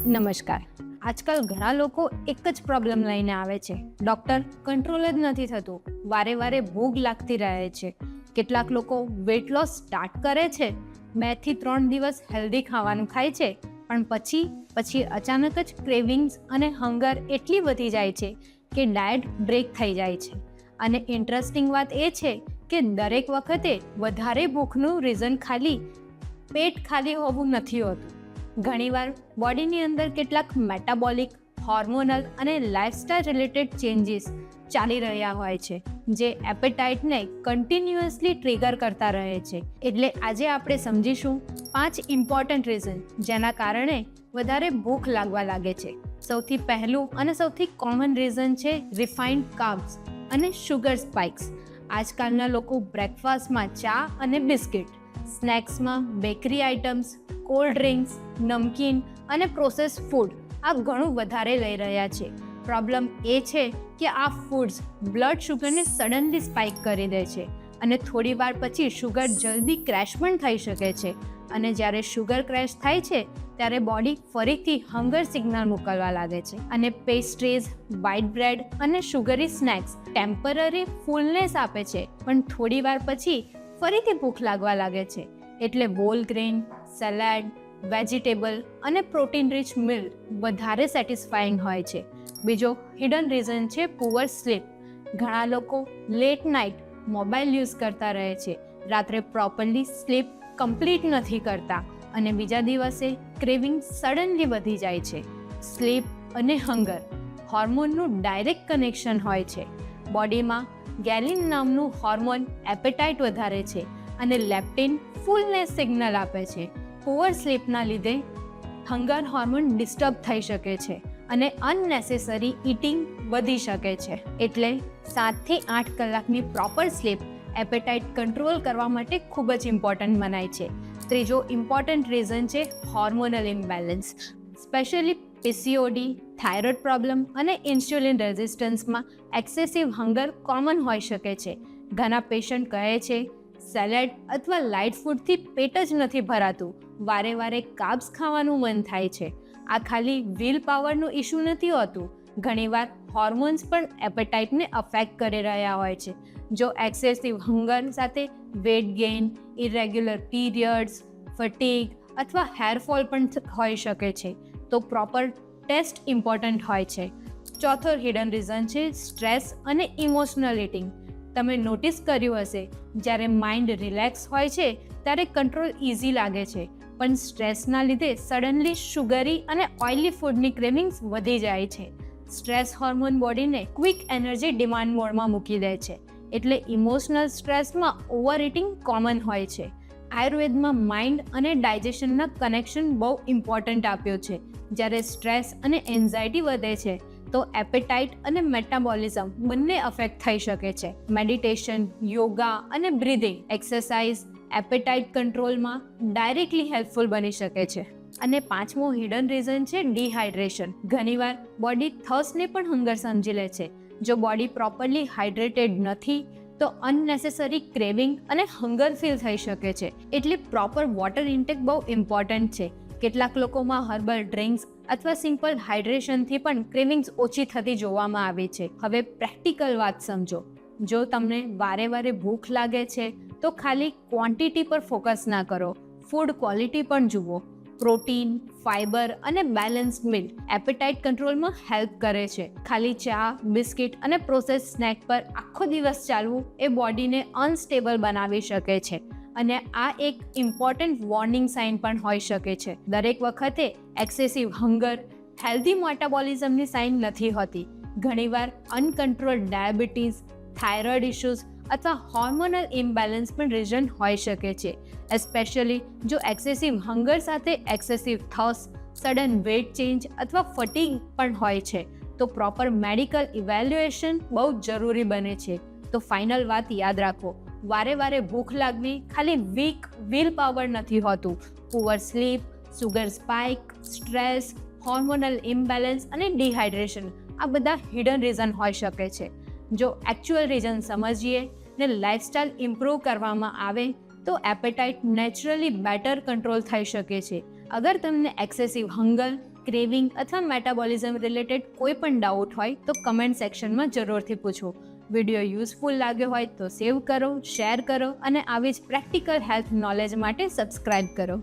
નમસ્કાર. આજકાલ ઘણા લોકો એક જ પ્રોબ્લેમ લઈને આવે છે. ડૉક્ટર કંટ્રોલ જ નથી થતું. વારે વારે ભૂખ લાગતી રહે છે. કેટલાક લોકો વેટ લોસ સ્ટાર્ટ કરે છે, 2 થી 3 દિવસ હેલ્ધી ખાવાનું ખાય છે, પણ પછી અચાનક જ ક્રેવિંગ્સ અને હંગર એટલી વધી જાય છે કે ડાયટ બ્રેક થઈ જાય છે. અને ઇન્ટરેસ્ટિંગ વાત એ છે કે દરેક વખતે વધારે ભૂખનું રીઝન ખાલી પેટ ખાલી હોવું નથી હોતું. ઘણીવાર બોડીની અંદર કેટલાક મેટાબોલિક, હોર્મોનલ અને લાઇફસ્ટાઇલ રિલેટેડ ચેન્જીસ ચાલી રહ્યા હોય છે, જે એપેટાઇટને કન્ટિન્યુઅસલી ટ્રિગર કરતા રહે છે. એટલે આજે આપણે સમજીશું 5 ઇમ્પોર્ટન્ટ રીઝન જેના કારણે વધારે ભૂખ લાગવા લાગે છે. સૌથી પહેલું અને સૌથી કોમન રીઝન છે રિફાઇન્ડ કાર્બ્સ અને શુગર સ્પાઇક્સ. આજકાલના લોકો બ્રેકફાસ્ટમાં ચા અને બિસ્કિટ, સ્નેક્સમાં bakery items, cold drinks, namkeen અને પ્રોસેસ્ડ ફૂડ આ ઘણું વધારે લઈ રહ્યા છે. પ્રોબ્લેમ એ છે કે આ ફૂડ્સ બ્લડ શુગરને સડનલી સ્પાઇક કરી દે છે અને થોડી વાર પછી શુગર જલ્દી ક્રેશ પણ થઈ શકે છે. અને જ્યારે શુગર ક્રેશ થાય છે ત્યારે બોડી ફરીથી હંગર સિગ્નલ મોકલવા લાગે છે. અને પેસ્ટ્રીઝ, વ્હાઇટ બ્રેડ અને શુગરી સ્નેક્સ ટેમ્પરરી ફૂલનેસ આપે છે, પણ થોડી વાર પછી ફરીથી ભૂખ લાગવા લાગે છે. એટલે હોલ ગ્રેન, સલાડ, વેજીટેબલ અને પ્રોટીન રિચ મીલ વધારે સેટિસ્ફાઈંગ હોય છે. બીજો હિડન રીઝન છે પુઅર સ્લીપ. ઘણા લોકો લેટ નાઇટ મોબાઈલ યુઝ કરતા રહે છે, રાત્રે પ્રોપરલી સ્લીપ કમ્પ્લીટ નથી કરતા અને બીજા દિવસે ક્રેવિંગ સડનલી વધી જાય છે. સ્લીપ અને હંગર હોર્મોનનું ડાયરેક્ટ કનેક્શન હોય છે. બોડીમાં ગેલિન નામનું હોર્મોન એપેટાઇટ વધારે છે અને લેપ્ટિન ફૂલનેસ સિગ્નલ આપે છે. પુઅર સ્લીપના લીધે હંગર હોર્મોન ડિસ્ટર્બ થઈ શકે છે અને અનનેસેસરી ઇટિંગ વધી શકે છે. એટલે 7 થી 8 કલાકની પ્રોપર સ્લીપ એપેટાઇટ કંટ્રોલ કરવા માટે ખૂબ જ ઇમ્પોર્ટન્ટ મનાય છે. ત્રીજો ઇમ્પોર્ટન્ટ રીઝન છે hormonal imbalance. Specially PCOD, thyroid problem અને ઇન્સ્યુલિન રેઝિસ્ટન્સમાં એક્સેસિવ હંગર કોમન હોઈ શકે છે. ઘણા પેશન્ટ કહે છે સેલેડ અથવા લાઇટ ફૂડથી પેટ જ નથી ભરાતું, વારે વારે કાર્બ્સ ખાવાનું મન થાય છે. આ ખાલી વિલ પાવરનું ઇશ્યુ નથી હોતું. ઘણીવાર હોર્મોન્સ પણ એપેટાઇટને અફેક્ટ કરી રહ્યા હોય છે. જો એક્સેસિવ હંગર સાથે weight gain, irregular periods, fatigue અથવા હેરફોલ પણ હોઈ શકે છે, તો પ્રોપર ટેસ્ટ ઇમ્પોર્ટન્ટ હોય છે. ચોથો હિડન રીઝન છે સ્ટ્રેસ અને ઇમોશનલ ઇટિંગ. તમે નોટિસ કર્યું હશે, જ્યારે માઇન્ડ રિલેક્સ હોય છે ત્યારે કંટ્રોલ ઇઝી લાગે છે, પણ સ્ટ્રેસના લીધે સડનલી શુગરી અને ઓઇલી ફૂડની ક્રેવિંગ્સ વધી જાય છે. સ્ટ્રેસ હોર્મોન બોડીને ક્વિક એનર્જી ડિમાન્ડ મોડમાં મૂકી દે છે, એટલે ઇમોશનલ સ્ટ્રેસમાં ઓવર ઇટિંગ કોમન હોય છે. આયુર્વેદમાં માઇન્ડ અને ડાયજેશનના કનેક્શન બહુ ઇમ્પોર્ટન્ટ આપ્યો છે. જ્યારે સ્ટ્રેસ અને એન્ઝાયટી વધે છે તો એપેટાઇટ અને મેટાબોલિઝમ બંને અફેક્ટ થઈ શકે છે. મેડિટેશન, યોગા અને બ્રીધિંગ એક્સરસાઇઝ એપેટાઇટ કંટ્રોલમાં ડાયરેક્ટલી હેલ્પફુલ બની શકે છે. અને પાંચમો હિડન રીઝન છે ડિહાઇડ્રેશન. ઘણીવાર બોડી થર્સ્ટને પણ હંગર સમજી લે છે. જો બોડી પ્રોપરલી હાઇડ્રેટેડ નથી તો અનનેસેસરી ક્રેવિંગ અને હંગર ફીલ થઈ શકે છે. એટલે પ્રોપર વોટર ઇન્ટેક બહુ ઇમ્પોર્ટન્ટ છે. કેટલાક લોકોમાં હર્બલ ડ્રિંક્સ અથવા સિમ્પલ હાઇડ્રેશનથી પણ ક્રેવિંગ્સ ઓછી થતી જોવામાં આવે છે. હવે પ્રેક્ટિકલ વાત સમજો. જો તમને વારે વારે ભૂખ લાગે છે તો ખાલી ક્વોન્ટિટી પર ફોકસ ના કરો, ફૂડ ક્વોલિટી પણ જુઓ. પ્રોટીન, ફાઇબર અને બેલેન્સ્ડ મીલ એપેટાઇટ કંટ્રોલમાં હેલ્પ કરે છે. ખાલી ચા, બિસ્કિટ અને પ્રોસેસ સ્નેક પર આખો દિવસ ચાલવું એ બોડીને અનસ્ટેબલ બનાવી શકે છે. અને આ એક ઇમ્પોર્ટન્ટ વોર્નિંગ સાઇન પણ હોઈ શકે છે. દરેક વખતે એક્સેસિવ હંગર હેલ્ધી મેટાબોલિઝમની સાઇન નથી હોતી. ઘણીવાર અનકન્ટ્રોલ્ડ ડાયાબિટીસ, થાઇરોઇડ ઇશ્યુઝ અથવા હોર્મોનલ ઇમ્બેલેન્સ પણ રીઝન હોઈ શકે છે. એસ્પેશિયલી જો એક્સેસિવ હંગર સાથે એક્સેસિવ થર્સ્ટ, સડન વેટ ચેન્જ અથવા ફટીગ પણ હોય છે, તો પ્રોપર મેડિકલ ઇવેલ્યુએશન બહુ જરૂરી બને છે. તો ફાઇનલ વાત યાદ રાખો, વારે વારે ભૂખ લાગવી ખાલી વીક વિલ પાવર નથી હોતું. Poor sleep, sugar spike, stress, hormonal imbalance અને ડિહાઇડ્રેશન આ બધા હિડન રીઝન હોઈ શકે છે. જો એકચ્યુઅલ રીઝન સમજીએ ને લાઇફસ્ટાઇલ ઇમ્પ્રૂવ કરવામાં આવે તો એપેટાઇટ નેચરલી બેટર કંટ્રોલ થઈ શકે છે. અગર તમને એક્સેસિવ હંગર, ક્રેવિંગ અથવા મેટાબોલિઝમ રિલેટેડ કોઈ પણ ડાઉટ હોય તો કમેન્ટ સેક્શનમાં જરૂરથી પૂછો. વિડીયો યુઝફુલ લાગ્યો હોય તો સેવ કરો, શેર કરો અને આવી જ પ્રેક્ટિકલ હેલ્થ નોલેજ માટે સબસ્ક્રાઇબ કરો.